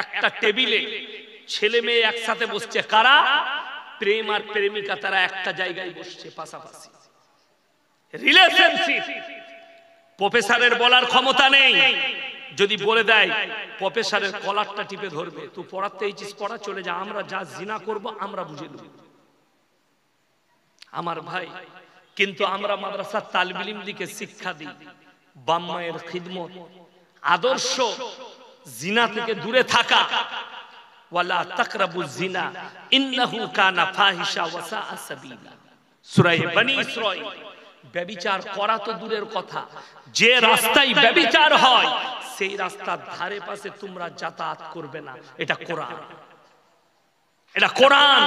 একটা টেবিলে ছেলে মেয়ে একসাথে বসছে, কারা? প্রেম আর প্রেমিকা, তারা একটা জায়গায় বসছে পাশাপাশি, রিলেশনশিপ। প্রফেসরের বলার ক্ষমতা নেই, যদি বলে দেয় প্রফেসরের কলারটা টিপে ধরবে, তুই পড়াতে এইছিস পড়া, চলে যা, আমরা যা জিনা করব আমরা বুঝে নেব। আমার ভাই, কিন্তু আমরা মাদ্রাসার তালিব ইলম দিকে শিক্ষা দিই, বাপ মায়ের খিদমত, আদর্শ, জিনা থেকে দূরে থাকা, ওয়ালা তাকরাবুজ জিনা ইন্নাহু কানা ফাহিশা ওয়া সাআ সাবিলা। সূরা বনী ইসরাঈল। ব্যভিচার করা তো দূরের কথা, যে রাস্তায় ব্যভিচার হয় সেই রাস্তার ধারে পাশে তোমরা যাতায়াত করবে না, এটা কোরআন, এটা কোরআন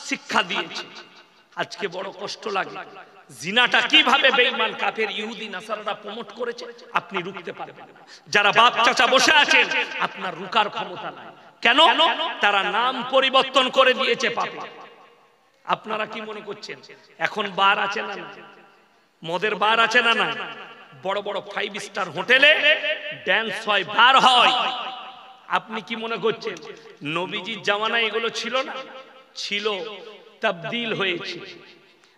শিক্ষা দিয়েছে। আজকে বড় কষ্ট লাগে, জিনাটা কিভাবে বেঈমান কাফের ইহুদি নাসারারা প্রমোট করেছে, আপনি রুখতে পারবেন না। যারা বাপ চাচা বসে আছেন, আপনার রুকার ক্ষমতা নাই। কেন? তারা নাম পরিবর্তন করে দিয়েছে পাপে। আপনারা কি মনে করছেন এখন বার আছে না? মদের বার আছে না? না। বড় বড় 5 স্টার হোটেলে ড্যান্স হয়, বার হয়। আপনি কি মনে করছেন নবীজির জামানায় এগুলো ছিল না? ছিল, তাবদীল হয়েছে।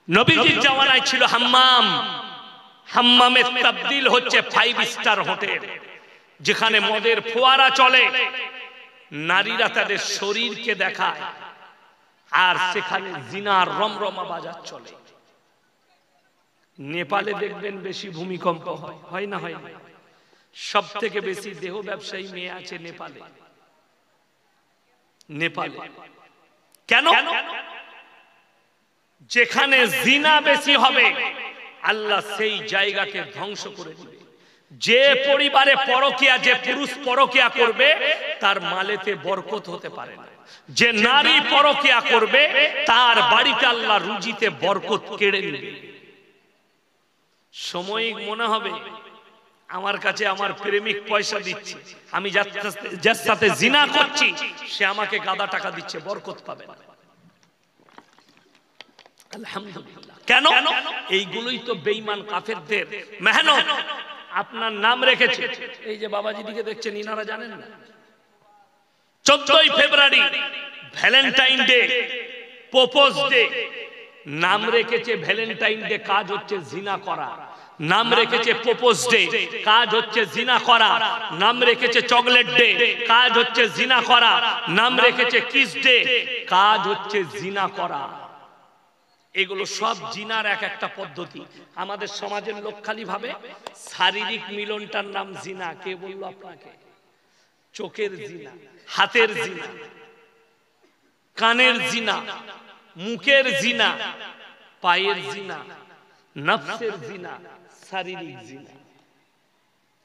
নবীজির জামানায় ছিল হাম্মাম, হাম্মামে তাবদীল হচ্ছে 5 স্টার হোটেল, যেখানে মদের ফোয়ারা চলে, নারীরা তাদের শরীরকে দেখায়, আর সেখানে জিনার রমরমা বাজার চলে। নেপালে দেখবেন বেশি ভূমিকম্প হয়, হয় না? হয় না? সব থেকে বেশি দেহ ব্যবসায়ী মেয়ে আছে নেপালে। নেপালে কেন? যেখানে জিনা বেশি হবে আল্লাহ সেই জায়গাকে ধ্বংস করে দিবে। যে পরিবারে পরকিয়া, যে পুরুষ পরকিয়া করবে তার মালেতে বরকত হতে পারে না। যে নারী পরকিয়া করবে তার বাড়িতে আল্লাহ রুজিতে বরকত কেড়ে নেবে। সাময়িক মনে হবে আমার কাছে আমার প্রেমিক পয়সা দিচ্ছে, আমি যার সাথে জিনা করছি সে আমাকে গাদা টাকা দিচ্ছে, বরকত পাবে না। আলহামদুলিল্লাহ। কেন? এইগুলোই তো বেঈমান কাফেরদের মেহনত। আপনার নাম রেখেছে, এই যে বাবাজি দিকে দেখছেন, ইনারা জানেন না 14ই ফেব্রুয়ারি ভ্যালেন্টাইন ডে, প্রপোজ ডে, নাম রেখেছে ভ্যালেন্টাইন ডে, কাজ হচ্ছে জিনা করা। নাম রেখেছে প্রপোজ ডে, কাজ হচ্ছে জিনা করা। নাম রেখেছে চকলেট ডে, কাজ হচ্ছে জিনা করা। নাম রেখেছে কিস ডে, কাজ হচ্ছে জিনা করা। এগুলো সব জিনার এক একটা পদ্ধতি। আমাদের সমাজের লোক খালি ভাবে শারীরিক মিলনটার নাম জিনা। কে বললো আপনাকে? চোখের জিনা, হাতের জিনা, কানের জিনা, মুখের জিনা, পায়ের জিনা, নফসের জিনা, শারীরিক জিনা।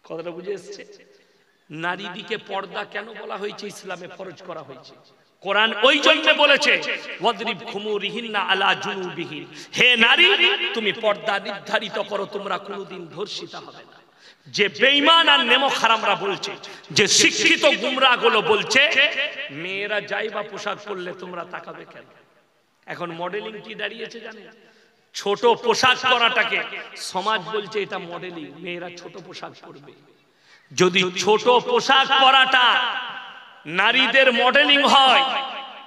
কথাটা বুঝে এসছে? নারী দিকে পর্দা কেন বলা হয়েছে? ইসলামে ফরজ করা হয়েছে। কোরআন ওই জন্য বলেছে ওয়াদরিব খুমুরিহিন্না আলা জুনুবিহিন, হে নারী তুমি পর্দা নির্ধারিত করো, তোমরা কোনোদিন ধর্ষিতা হবে না। যে বেঈমান আর নেমো খারামরা বলছে, যে শিক্ষিত গুমরা গুলো বলছে মেয়েরা যাইবা পোশাক পরলে তোমরা তাকাবে কেন? এখন মডেলিং কি দাঁড়িয়েছে জানেন? ছোট পোশাক পরাটাকে সমাজ বলছে এটা মডেলিং, মেয়েরা ছোট পোশাক পরবে। যদি ছোট পোশাক পরাটা নারীদের মডেলিং হয়,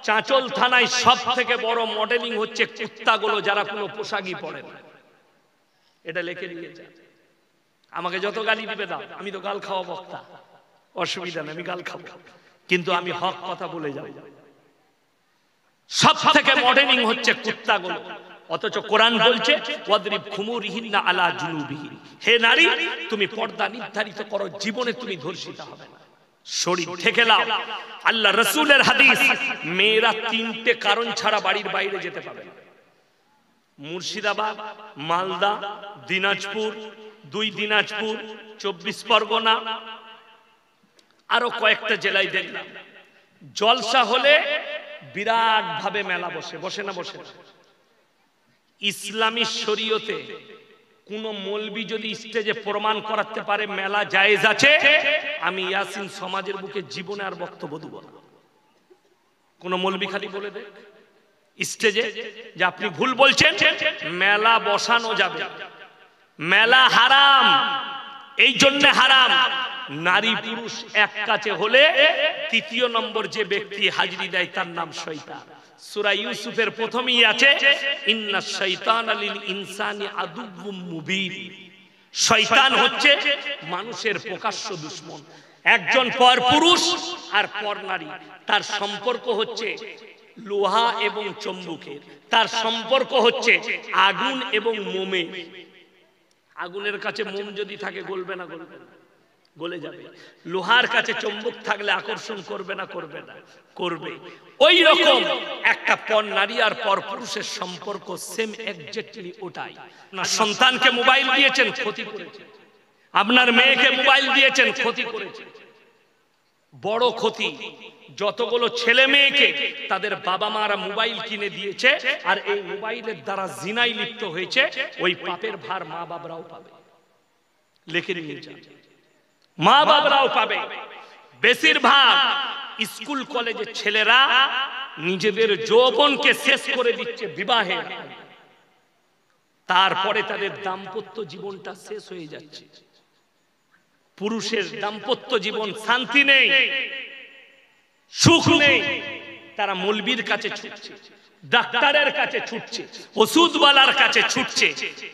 চাঁচল থানায় সব থেকে বড় মডেলিং হচ্ছে কুত্তাগুলো, যারা কোনো পোশাকই পরে না। এটা লিখে নিয়ে যা, আমাকে যত গালি দিবে দাও, আমি তো গাল খাওয়া বক্তা, অসুবিধা নেই, আমি গাল খাবো, কিন্তু আমি হক কথা বলে যাব। সব থেকে মডেলিং হচ্ছে কুত্তাগুলো, অথচ কোরআন বলছে ওয়াদরিব খুমুরিহিন্না আলা জুনুবিহিন, হে নারী তুমি পর্দা নির্ধারিত করো, জীবনে তুমি ধর্ষিতা হবে না, শরীর ঢেকে নাও। আল্লাহ রাসূলের হাদিস, মেয়েরা 3টে কারণ ছাড়া বাড়ির বাইরে যেতে পাবে না। মুর্শিদাবাদ, মালদা, দিনাজপুর, 2 দিনাজপুর, 24 পরগনা, আরো কয়েকটা জেলায় দেখলাম জলসা হলে বিরাট ভাবে মেলা বসে, বসে না? বসে। ইসলামী শরীয়তে কোন মৌলবি যদি স্টেজে প্রমাণ করাতে পারে মেলা জায়েজ আছে, আমি ইয়াসিন সমাজের বুকে জীবনে আর বক্তব্য দেব না। কোন মৌলবি খালি বলে দে স্টেজে যে আপনি ভুল বলছেন, মেলা বসানো যাবে, মেলা হারাম, এই জন্য হারাম, নারী পুরুষ এক কাছে হলে তৃতীয় নম্বর যে ব্যক্তি হাজিরি দেয় তার নাম শয়তান। সূরা ইউসুফের প্রথমেই আছে ইন্নাশ শাইতানা লিল ইনসানি আদুউম মুবিন। শয়তান হচ্ছে মানুষের প্রকাশ্য দুশমন। একজন পর পুরুষ আর পর নারী, তার সম্পর্ক হচ্ছে লোহা এবং চুম্বকের, তার সম্পর্ক হচ্ছে আগুন এবং মোমে। আগুনের কাছে মোম যদি থাকে গলবে না? গলবে না, গলে যাবে। লোহার কাছে চুম্বক থাকলে আকর্ষণ করবে না? করবে না, করবে। ওই রকম একটা পর নারী আর পর পুরুষের সম্পর্ক সেম এক্স্যাক্টলি ওটাই। না, সন্তানকে মোবাইল দিয়েছেন, ক্ষতি করেছেন। আপনার মেয়েকে মোবাইল দিয়েছেন, ক্ষতি করেছেন, বড় ক্ষতি। যতগুলো ছেলে মেয়েকে তাদের বাবা মারা মোবাইল কিনে দিয়েছে আর এই মোবাইলের দ্বারা জিনায় লিপ্ত হয়েছে, ওই পাপের ভার মা বাবারাও পাবে। লিখে নিয়ে যান, মা বাবারাও পাবে। বেশিরভাগ স্কুল কলেজের ছেলেরা নিজেদের যৌবনকে শেষ করে দিচ্ছে বিবাহে, তারপরে তাদের দাম্পত্য জীবনটা শেষ হয়ে যাচ্ছে। পুরুষের দাম্পত্য জীবন শান্তি নেই, সুখ নেই। তারা মৌলবীর কাছে ছুটছে, ডাক্তারের কাছে ছুটছে, ওষুধওয়ালার কাছে ছুটছে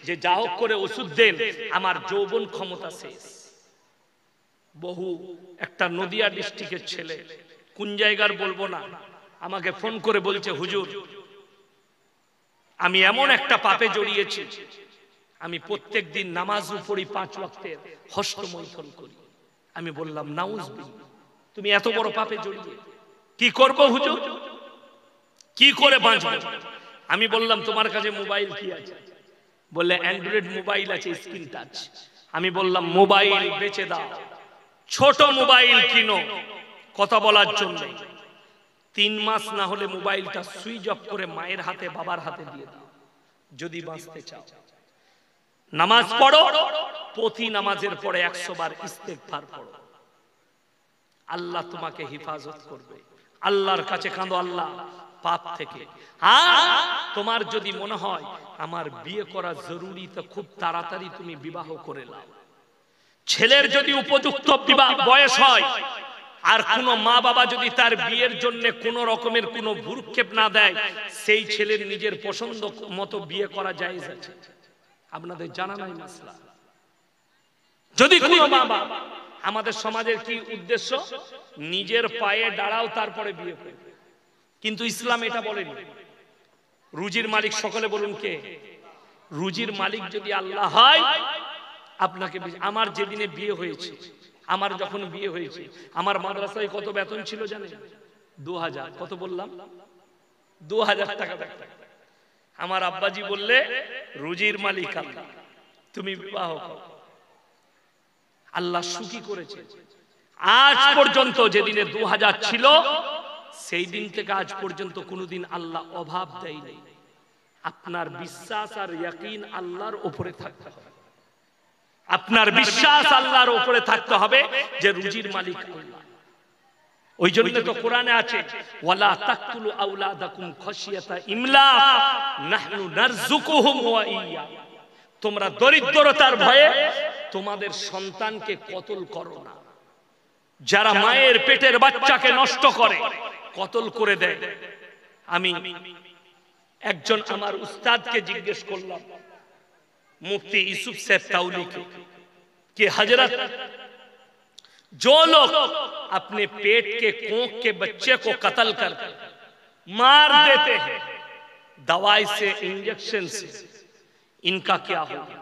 যে যা হোক করে ওষুধ দেন, আমার যৌবন ক্ষমতা শেষ। বহু একটা নদিয়া ডিস্ট্রিক্টের ছেলে, কোন জায়গার বলবো না, আমাকে ফোন করে বলছে হুজুর আমি এমন একটা পাপে জড়িয়েছি, আমি প্রত্যেকদিন নামাজও পড়ি 5 ওয়াক্তের, হস্তমৈথুন করি। আমি বললাম নাউজুবিল্লাহ, তুমি এত বড় পাপে জড়িয়ে কি করবো হুজুর, কি করে বাঁচবে? আমি বললাম তোমার কাছে মোবাইল কি আছে? বললে অ্যান্ড্রয়েড মোবাইল আছে, স্ক্রিন টাচ। আমি বললাম মোবাইল বেচে দাও, ছোট মোবাইল কিনো কথা বলার জন্য। 3 মাস না হলে মোবাইলটা সুইচ অফ করে মায়ের হাতে বাবার হাতে দিয়ে দাও যদি বাঁচতে চাও। নামাজ পড়ো, প্রতি নামাজের পরে 100 বার ইস্তেগফার পড়ো, আল্লাহ তোমাকে হেফাজত করবে। আল্লাহর কাছে কাঁদো আল্লাহ পাপ থেকে। আর তোমার যদি মনে হয় আমার বিয়ে করা জরুরি, তো খুব তাড়াতাড়ি তুমি বিবাহ করে নাও। ছেলের যদি উপযুক্ত বিবাহ বয়স হয় আর কোনো মা বাবা যদি তার বিয়ের জন্য কোনো রকমের কোনো ভ্রুক্ষেপ না দেয়, সেই ছেলের নিজের পছন্দ মতো বিয়ে করা জায়েজ আছে। আপনাদের জানা নাই মাসলা? যদি কোনো মা বাবা, আমাদের সমাজের কি উদ্দেশ্য, নিজের পায়ে দাঁড়াও তারপরে বিয়ে করবে, কিন্তু ইসলাম এটা বলেনি। রুজির মালিক সকলে বলুন কে? রুজির মালিক যদি আল্লাহ হয়, আপনাকে আমার যেদিনে বিয়ে হয়েছে, আমার যখন বিয়ে হয়েছে, আমার মাদ্রাসায় কত বেতন ছিল জানেন? 2000। কত বললাম? 2000 টাকা বেতন। আমার আব্বাজি বললে রুজির মালিক আল্লাহ, তুমি বিবাহ করো। আল্লাহ সুখী করেছে। আজ পর্যন্ত যেদিনে 2000 ছিল, সেই দিন থেকে আজ পর্যন্ত কোনোদিন আল্লাহ অভাব দেয়নি। আপনার বিশ্বাস আর ইয়াকিন আল্লাহর উপরে থাকতে হবে। আপনার বিশ্বাস আল্লাহর উপরে থাকতে হবে যে রুজির মালিক আল্লাহ। ওই জন্য তো কোরআনে আছে ওয়ালা তাকতুলু আওলাদাকুম খাশিয়াতা ইমলাক নাহনু নারযুকুহুম ওয়া ইয়্যা। তোমরা দরিদ্রতার ভয়ে তোমাদের সন্তানকে কতল করো না। যারা মায়ের পেটের বাচ্চাকে নষ্ট করে, কতল করে দেয়। আমি একজন আমার উস্তাদকে জিজ্ঞেস করলাম, मुफ्ती यूसुफ साहब ताउली के हजरत, जो लोग अपने पेट के कोख के बच्चे को कत्ल कर मार देते हैं दवाई से, इंजेक्शन से, इनका क्या होगा?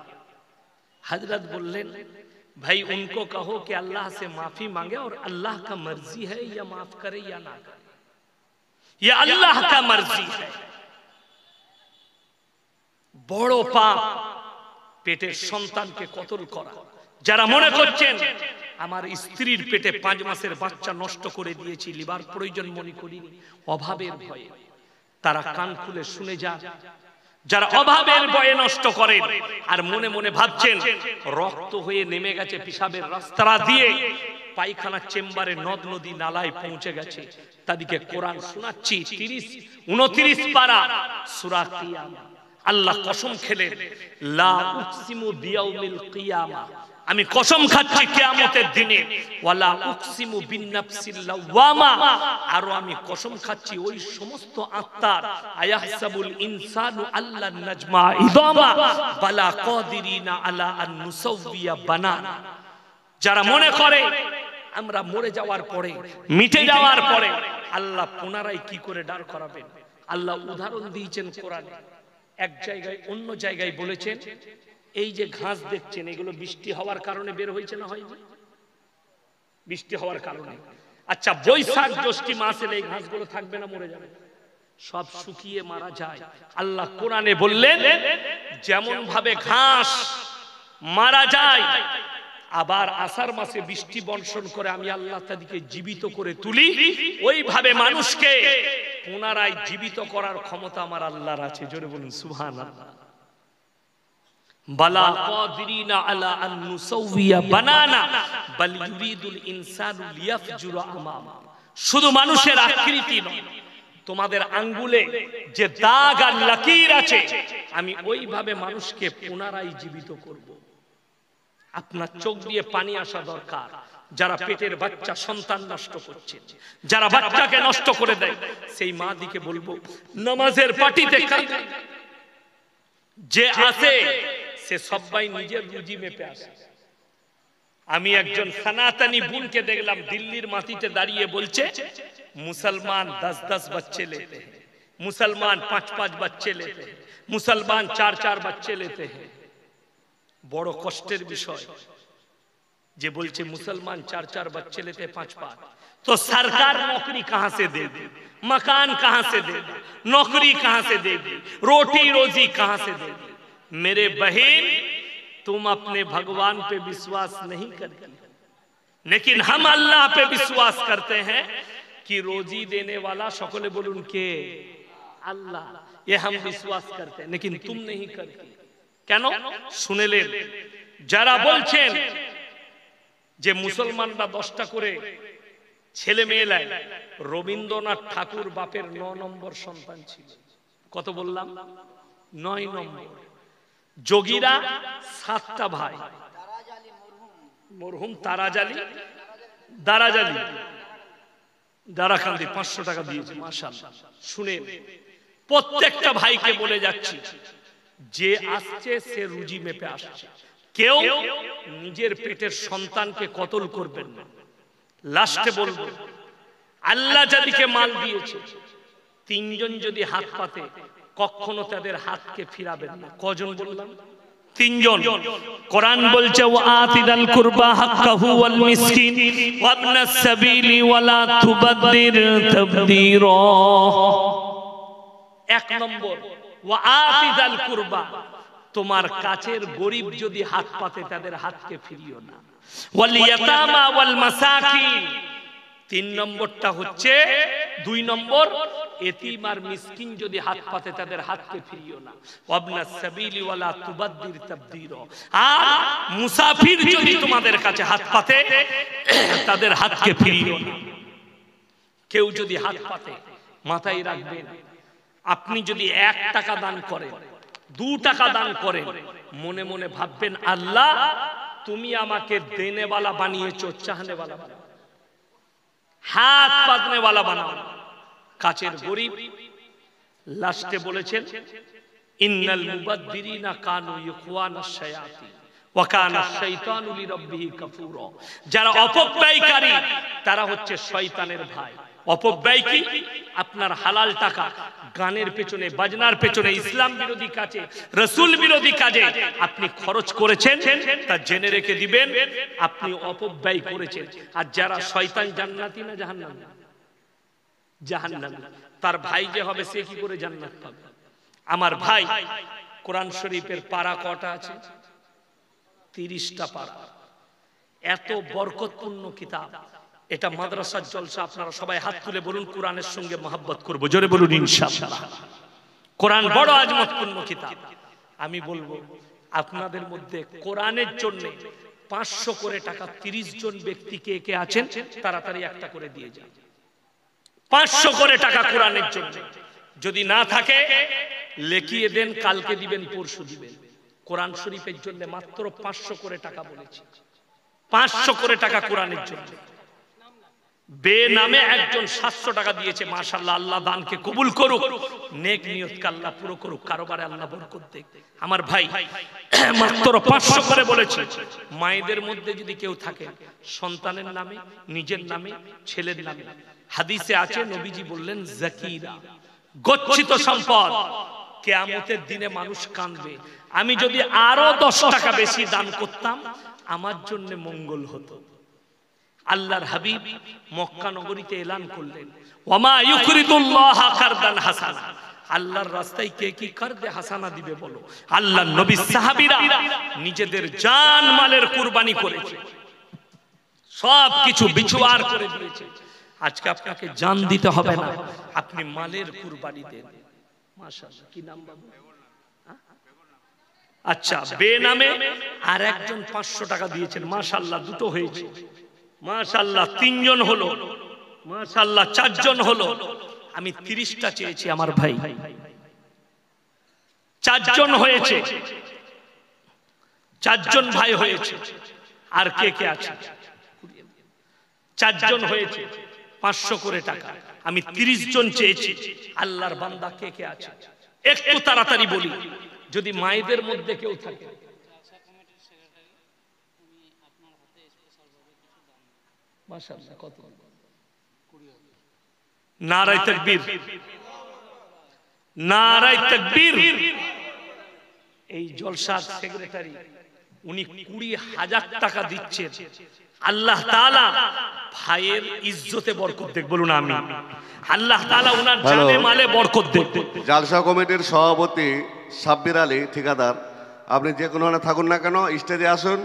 हजरत बोले भाई उनको कहो कि अल्लाह से माफी मांगे और अल्लाह का मर्जी है या माफ करे या ना करे, ये अल्लाह का मर्जी है। बड़ो पाप পেটের সন্তানকে কতল করা। যারা মনে করছেন আমার স্ত্রীর পেটে 5 মাসের বাচ্চা নষ্ট করে দিয়েছি, লিভার প্রয়োজন মনে করিনি, অভাবের ভয়ে, তারা কান খুলে শুনে যান। যারা অভাবের ভয়ে নষ্ট করেন আর মনে মনে ভাবছেন রক্ত হয়ে নেমে গেছে পিশাবের রাস্তা দিয়ে, পায়খানার চেম্বারে, নদ নদী নালায় পৌঁছে গেছে, তাদেরকে কোরআন শোনাচ্ছি। 29 পারা সূরা কিয়ামা। আল্লাহ কসম খেলেন লা উকসিমু বিয়াউমিল কিয়ামা, আমি কসম খাচ্ছি কিয়ামতের দিনে, ওয়ালা উকসিমু বিন-নাফসিল লাওয়ামা, আর আমি কসম খাচ্ছি ওই সমস্ত আত্মার, আয়াহসাবুল ইনসানু আল্লান নাজমা ইদামা বালা কাদিরিনা আলা আন নুসাউবিয়া বানানা, যারা মনে করে আমরা মরে যাওয়ার পরে, মিটে যাওয়ার পরে আল্লাহ পুনরায় কি করে দাঁড় করাবেন। আল্লাহ উদাহরণ দিয়েছেন কোরআনে, এক জায়গায় অন্য জায়গায় বলেছেন, এই যে ঘাস দেখছেন এগুলো বৃষ্টি হওয়ার কারণে বের হয়েছে না হয়নি? বৃষ্টি হওয়ার কারণে। আচ্ছা, বৈশাখ জ্যৈষ্ঠ মাসে এই ঘাসগুলো থাকবে না মরে যাবে? সব শুকিয়ে মারা যায়। আল্লাহ কোরআনে বললেন, যেমন ভাবে ঘাস মারা যায়, আবার আষাঢ় মাসে বৃষ্টি বর্ষণ করে আমি আল্লাহ তাদেরকে জীবিত করে তুলি, ওইভাবে মানুষকে পুনরায় জীবিত করার ক্ষমতা আমার আল্লাহর আছে। জোরে বলুন সুবহানাল্লাহ। বালা কাদিরিনা আলা আন নুসাউবিয়া বানানা বাল ইউরিদুল ইনসানু লিয়াফজুরা আমামা। শুধু মানুষের আকৃতি নয়, তোমাদের আঙ্গুলে যে দাগ আর লকির আছে, আমি ওইভাবে মানুষকে পুনরায় জীবিত করব। আপনার চোখ দিয়ে পানি আসা দরকার। যারা পেটের বাচ্চা সন্তান নষ্ট করছে, যারা বাচ্চাকে নষ্ট করে দেয়, সেই মা দিকে বলবো নামাজের পাটিতে কাঁদে, যে আছে সে সবাই নিজের রুজি মেপে আসে। আমি একজন সনাতনী বোনকে দেখলাম দিল্লির মাটিতে দাঁড়িয়ে বলছে, মুসলমান 10-10 बच्चे लेते हैं, मुसलमान 5-5 बच्चे लेते हैं, मुसलमान 4-4 बच्चे लेते हैं। বড় কষ্টের বিষয় যে বলছে মুসলমান 4-4 बच्चे लेते हैं, 5-5, तो सरकार नौकरी कहां से देगी, मकान कहां से देगी, नौकरी कहां से देगी, रोटी रोजी कहां से देगी। मेरे बहन, तुम अपने भगवान पे विश्वास नहीं करती, लेकिन हम अल्लाह पे विश्वास करते हैं कि रोजी देने वाला सकले बोलून के अल्लाह, ये हम विश्वास करते हैं, लेकिन तुम नहीं करती। কেন শুনেলেন? যারা বলছেন যে মুসলমানরা 10টা করে ছেলে মেয়ে নেয়, রবীন্দ্রনাথ ঠাকুর বাপের 9 নম্বর সন্তান ছিল। কত বললাম? 9 নম্বর। যোগীরা 7টা ভাই, মরহুম তারাজালি, দারাজালি, দারাকান্দি 500 টাকা দিয়েছে, মাশাআল্লাহ। শুনেন, প্রত্যেকটা ভাইকে বলে যাচ্ছি, যে আসছে সে রুজি মেপে আসছে, কেউ নিজের পেটের সন্তানকে কতল করবেন না। লাস্টে বলবো, আল্লাহ যাদেরকে মাল দিয়েছে, 3 জন যদি হাত পাতে কখনো তাদের হাতকে ফিরাবেন না। কজন বললাম? 3 জন। কোরআন বলছে, ওয়াতিদাল কুরবা হাক্কাহু ওয়াল মিসকিন ওয়া ইবনাস সাবিলি ওয়া লা তুবাদদির তাবদীরা। 1 নম্বর, ওয়াতিদাল কুরবা, তোমার কাছের গরীব যদি হাত পাতে তাদের হাতকে ফিরিও না। ওয়াল ইয়াতামা ওয়াল মাসাকিন। 3 নম্বরটা হচ্ছে, 2 নম্বর, এতিম আর মিসকিন যদি হাত পাতে তাদের হাতকে ফিরিও না। ওয়াবনাস সাবিলি ওয়ালা তুবাদদির তাবদীরা। আর মুসাফির যদি তোমাদের কাছে হাত পাতে তাদের হাতকে ফিরিও না। কেউ যদি হাত পাতে, মাথায় রাখবেন, আপনি যদি 1 টাকা দান করেন, 2 টাকা দান করেন, মনে মনে ভাববেন, আল্লাহ তুমি আমাকে দেনেওয়ালা বানিয়েছো, চাহনেওয়ালা বানাও, হাত পাতনেওয়ালা বানাও। কাছের গরিব। লাস্টে বলেছেন, ইন্নাল মুবাদদিরিনা কানু ইখওয়ানাশ শায়াতিন ওয়া কানা শাইতানু লিরাব্বিহি কাফুরা। যারা অপব্যয়কারী তারা হচ্ছে শয়তানের ভাই। অপব্যয় কি? আপনার হালাল টাকা গানের পেছনে, বাজনার পেছনে, ইসলাম বিরোধী কাজে, রাসূল বিরোধী কাজে আপনি খরচ করেছেন, তা জেনে রেখে দিবেন আপনি অপব্যয় করেছেন। আর যারা শয়তান, জান্নাতি না জাহান্নামী? জাহান্নামী। তার ভাই যে হবে সে কি করে জান্নাত পাবে? আমার ভাই, কোরআন শরীফের পারা কটা আছে? 30টা পারা। এত বরকতপূর্ণ কিতাব। এটা মাদ্রাসার জলসা। আপনারা সবাই হাত তুলে বলুন, কোরআনের সঙ্গে মহব্বত করব। জোরে বলুন ইনশাআল্লাহ। কোরআন বড় আজমতপূর্ণ কিতাব। আমি বলবো, আপনাদের মধ্যে কোরআনের জন্য 500 করে টাকা 30 জন ব্যক্তি কে কে আছেন, তাড়াতাড়ি একটা করে দিয়ে যান। 500 করে টাকা কোরআনের জন্য। যদি না থাকে লিখিয়ে দেন, কালকে দিবেন, পরশু দিবেন। কোরআন শরীফের জন্য মাত্র 500 করে টাকা বলেছি, 500 করে টাকা কোরআনের জন্য। বেনামে একজন 700 টাকা দিয়েছে, মাশাআল্লাহ, আল্লাহ দানকে কবুল করুক, নেক নিয়তকে আল্লাহ পুরো করুক, কারোবারে আল্লাহ বরকত দেখ। আমার ভাই মাত্র 500 করে বলেছে। মায়েদের মধ্যে যদি কেউ থাকে সন্তানের নামে, নিজের নামে, ছেলের নামে, হাদিসে আছে নবীজি বললেন জাকিরা, গচ্ছিত সম্পদ, কিয়ামতের দিনে মানুষ কাঁদবে। আমি যদি আরো 10 টাকা বেশি দান করতাম আমার জন্য মঙ্গল হতো। আল্লাহর হাবিব মক্কা নগরীতে এলান করলেন, ওয়ামা ইউকরিদুল্লাহ কারদান হাসানা, আল্লাহর রাস্তায় কে কি কারদে হাসানা দিবে বলো? আল্লাহর নবী সাহাবীরা নিজেদের জান মালের কুরবানি করেছে, সব কিছু বিছুয়ার করে দিয়েছে। আজকে আপনাকে জান দিতে হবে না, আপনি মালের কুরবানি দেন। মাশাআল্লাহ, কি নাম বাবু? আচ্ছা, বেনামে আর একজন 500 টাকা দিয়েছেন, মাশাআল্লাহ, দুটো হয়েছে, মাশাআল্লাহ, 3 জন হলো, মাশাআল্লাহ, 4 জন হলো। আমি 30টা চেয়েছি আমার ভাই, 4 জন হয়েছে, 4 জন ভাই হয়েছে। আর কে কে আছে? 4 জন হয়েছে, 500 করে টাকা। আমি 30 জন চেয়েছি। আল্লাহর বান্দা কে কে আছে একটু তাড়াতাড়ি বলি, যদি মায়েদের মধ্যে কেউ থাকে। মাশাআল্লাহ, কত? নারায়ে তাকবীর, নারায়ে তাকবীর। এই জলসার সেক্রেটারি উনি 20,000 টাকা দিচ্ছেন। আল্লাহ তাআলা ভাইয়ের ইজ্জতে বরকত দেখ, বলুন আমিন। আল্লাহ তাআলা ওনার জানে মালে বরকত দেখ। জালসা কমিটির সভাপতি সাব্বির আলী ঠিকাদার, আপনি যে কোনো থাকুন না কেন স্টেজে আসুন,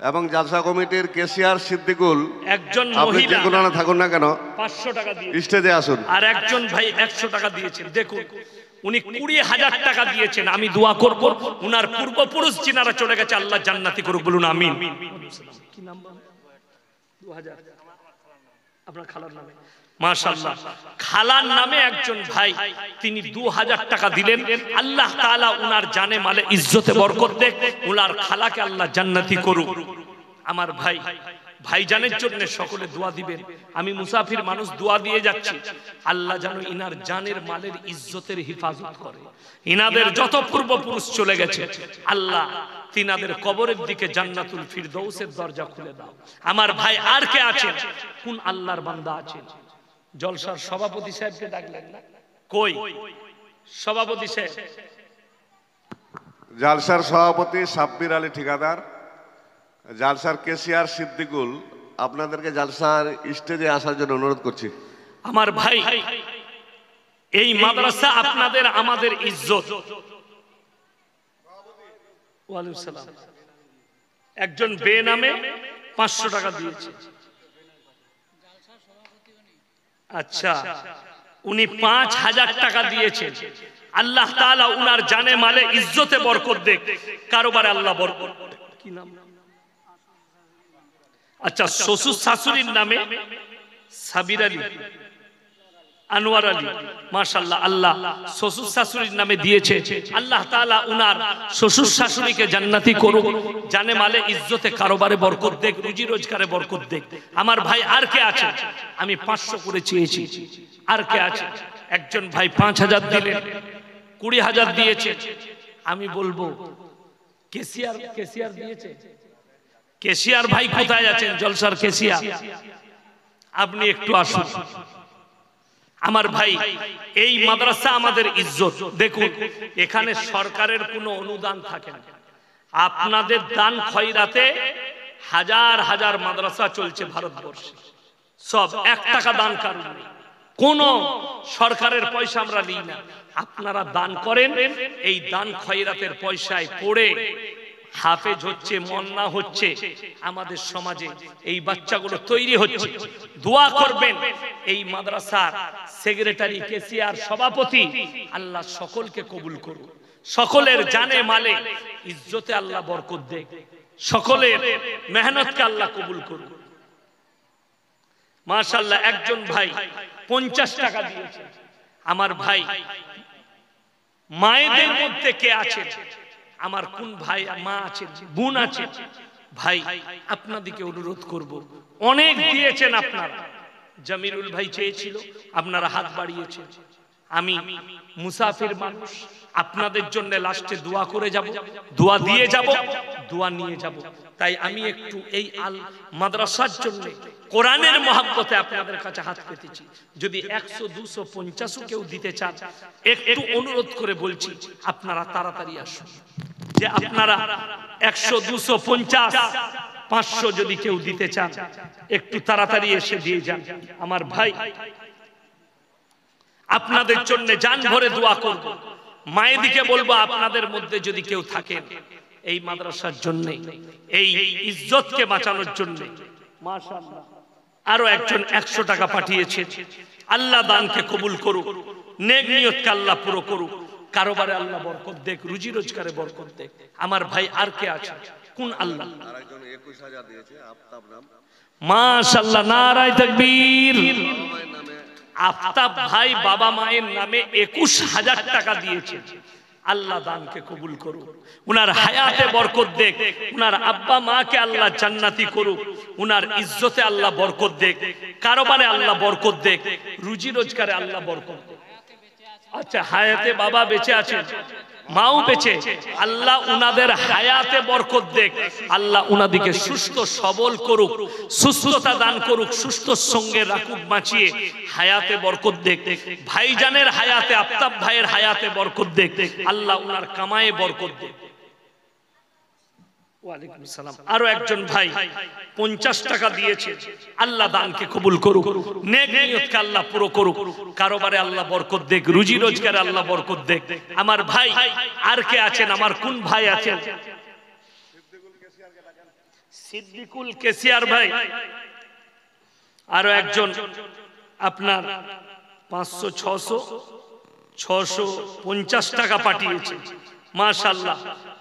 এবং জালসা কমিটির কেশিয়ার সিদ্দিকুল, একজন আপনি যে কোনো থাকুন না কেন 500 টাকা দিয়ে স্টেজে আসুন। আর একজন ভাই 100 টাকা দিয়েছেন। দেখুন উনি 20,000 টাকা দিয়েছেন। আমি দোয়া করব উনার পূর্বপুরুষ যিনারা চলে গেছে আল্লাহ জান্নাতি করুক, বলুন আমিন। কি নাম? 2000 আপনার খালার নামে, মাশাআল্লাহ, খালার নামে একজন ভাই, তিনি 2000 টাকা দিলেন। আল্লাহ তাআলা উনার জানে মালে ইজ্জতে বরকত দেখ, উনার খালাকে আল্লাহ জান্নাতি করুক। আমার ভাই, ভাইজানের জন্য সকলে দোয়া দিবেন। আমি মুসাফির মানুষ, দোয়া দিয়ে যাচ্ছি, আল্লাহ যেন ইনার জানের মালের ইজ্জতের হিফাজত করে। ইনাদের যত পূর্বপুরুষ চলে গেছে আল্লাহ তিনাদের কবরের দিকে জান্নাতুল ফিরদৌসের দরজা খুলে দাও। আমার ভাই আর কে আছেন? কোন আল্লাহর বান্দা আছেন? জলসার সভাপতি সাহেবকে ডাকলেন না, কই সভাপতি সাহেব? জালসার সভাপতি সাব্বির আলী ঠিকাদার, জালসার কেশিয়ার সিদ্দিকুল, আপনাদেরকে জালসার স্টেজে আসার জন্য অনুরোধ করছি। আমার ভাই, এই মাদ্রাসা আপনাদের আমাদের ইজ্জত। ওয়ালাইকুম সালাম। একজন বেনামে 500 টাকা দিয়েছে। আচ্ছা, উনি 5000 টাকা দিয়েছেন। আল্লাহ তাআলা উনার জানে মালে ইজ্জতে বরকত দেখ, কারোবারে আল্লাহ বরকত। কি নাম? আচ্ছা, শ্বশুর শাশুড়ির নামে সাবির আলী, আনোয়ার আলী, মাশাআল্লাহ, আল্লাহ শ্বশুর শাশুড়ির নামে দিয়েছে। আল্লাহ তাআলা উনার শ্বশুর শাশুড়িকে জান্নাতি করুক, জানে মালে ইজ্জতে কারোবারে বরকত দেখ, রুজি রোজগারে বরকত দেখ। আমার ভাই আর কে আছে? আমি 500 করে চেয়েছি। আর কে আছে? একজন ভাই 5000 দিলেন, 20,000 দিয়েছে। আমি বলবো কেশিয়ার দিয়েছে। কেশিয়ার ভাই কোথায় আছেন? জলসার কেশিয়ার, আপনি একটু আসুন। আমার ভাই, এই মাদ্রাসা আমাদের ইজ্জত। দেখুন এখানে সরকারের কোনো অনুদান থাকে না, আপনাদের দান খয়রাতে হাজার হাজার মাদ্রাসা চলছে ভারতবর্ষে, সব 1 টাকা দান কারণ নেই, কোন সরকারের পয়সা আমরা নিই না। আপনারা দান করেন, এই দান খয়রাতের পয়সায় পড়ে হাফেজ হচ্ছে, মন্না হচ্ছে, আমাদের সমাজে এই বাচ্চাগুলো তৈরি হচ্ছে। দোয়া করবেন এই মাদ্রাসার সেক্রেটারি, কেসিআর, সভাপতি, আল্লাহ সকলকে কবুল করুন, সকলের জানে মালে ইজ্জতে আল্লাহ বরকত দেখ, সকলের মেহনতকে আল্লাহ কবুল করুন। মাশাআল্লাহ, একজন ভাই 50 টাকা দিয়েছে। আমার ভাই, মায়েদের মধ্যে কে আছে? আমার কোন ভাই মা আছে, বোন আছে, ভাই আপনাদেরকে অনুরোধ করব, অনেক দিয়েছেন আপনারা। জামিরুল ভাই চেয়েছিল, আপনারা হাত বাড়িয়েছেন। আমি মুসাফির মানুষ, আপনাদের জন্য লাস্টে দোয়া করে যাব, দোয়া দিয়ে যাব, দোয়া নিয়ে যাব। তাই আমি একটু এই আল মাদ্রাসার জন্য কোরআনের মহব্বতে আপনাদের কাছে হাত পেতেছি। যদি 100, 200, 50 কেউ দিতে চান, একটু অনুরোধ করে বলছি আপনারা তাড়াতাড়ি আসুন। যে আপনারা 100, 200, 50, 500 যদি কেউ দিতে চান, একটু তাড়াতাড়ি এসে দিয়ে যান। আমার ভাই আপনাদের জন্য জান ভরে দোয়া করব। মায়েদিকে বলবো আপনাদের মধ্যে যদি কেউ থাকেন এই মাদ্রাসার জন্য, এই ইজ্জতকে বাঁচানোর জন্য, মাশাআল্লাহ আরো একজন 100 টাকা পাঠিয়েছে। আল্লাহ দানকে কবুল করুক, নেক নিয়তকে আল্লাহ পুরো করুক, কারোবারে আল্লাহ বরকত দেখ, রুজি রোজগারে বরকত দেখ। আমার ভাই আর কে আছে? কোন আল্লাহ? আরেকজন 21000 দিয়েছে, আফতাব নাম। মাশাআল্লাহ, নারায়ে তাকবীর। আফতাব ভাই বাবা মায়ের নামে 21000 টাকা দিয়েছে। আল্লাহ দানকে কবুল করুক, উনার হায়াতে বরকত দেখ, উনার আব্বা মাকে আল্লাহ জান্নাতি করুক, উনার ইজ্জতে আল্লাহ বরকত দেখ, কারোবারে আল্লাহ বরকত দেখ, রুজি রোজগারে আল্লাহ বরকত দেখ। আচ্ছা, হায়াতে বাবা বেঁচে আছেন, মাও বেঁচে, আল্লাহ উনাদের হায়াতে বরকত দেখ, আল্লাহ উনাদিকে সুস্থ সবল করুক, সুস্থতা দান করুক, সুস্থ সঙ্গে রাখুক, বাঁচিয়ে হায়াতে বরকত দেখ। ভাইজানের হায়াতে, আফতাব ভাইয়ের হায়াতে বরকত দেখ, আল্লাহ উনার কামায়ে বরকত দেখ। ওয়ালাইকুম সালাম। আরো একজন ভাই 50 টাকা দিয়েছে। আল্লাহ দানকে কবুল করুক, নেক নিয়তকে আল্লাহ পুরো করুক, কারোবারে আল্লাহ বরকত দেখ, রুজি রোজগারে আল্লাহ বরকত দেখ। আমার ভাই আর কে আছেন? আমার কোন ভাই আছেন? সিদ্দিকুল কেসিয়ার ভাই। আরো একজন আপনার 500, 600, 650 টাকা পাঠিয়েছে। মাশাআল্লাহ,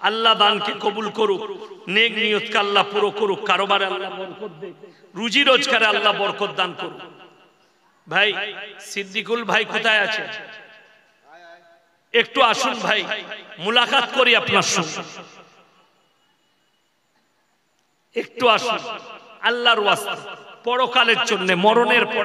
আল্লাহ দানকে কবুল করুক, নেক নিয়তকে আল্লাহ পুরো করুক, কারোবারে আল্লাহ বরকত দেখ, রুজি রোজগারে আল্লাহ বরকত দান করুক। ভাই সিদ্দিকুল ভাই কোথায় আছে? একটু আসুন ভাই, মুলাকাত করি আপনার সঙ্গে। একটু আসুন, আল্লাহর ওয়াস্তে, পরকালের জন্য, মরণের পরে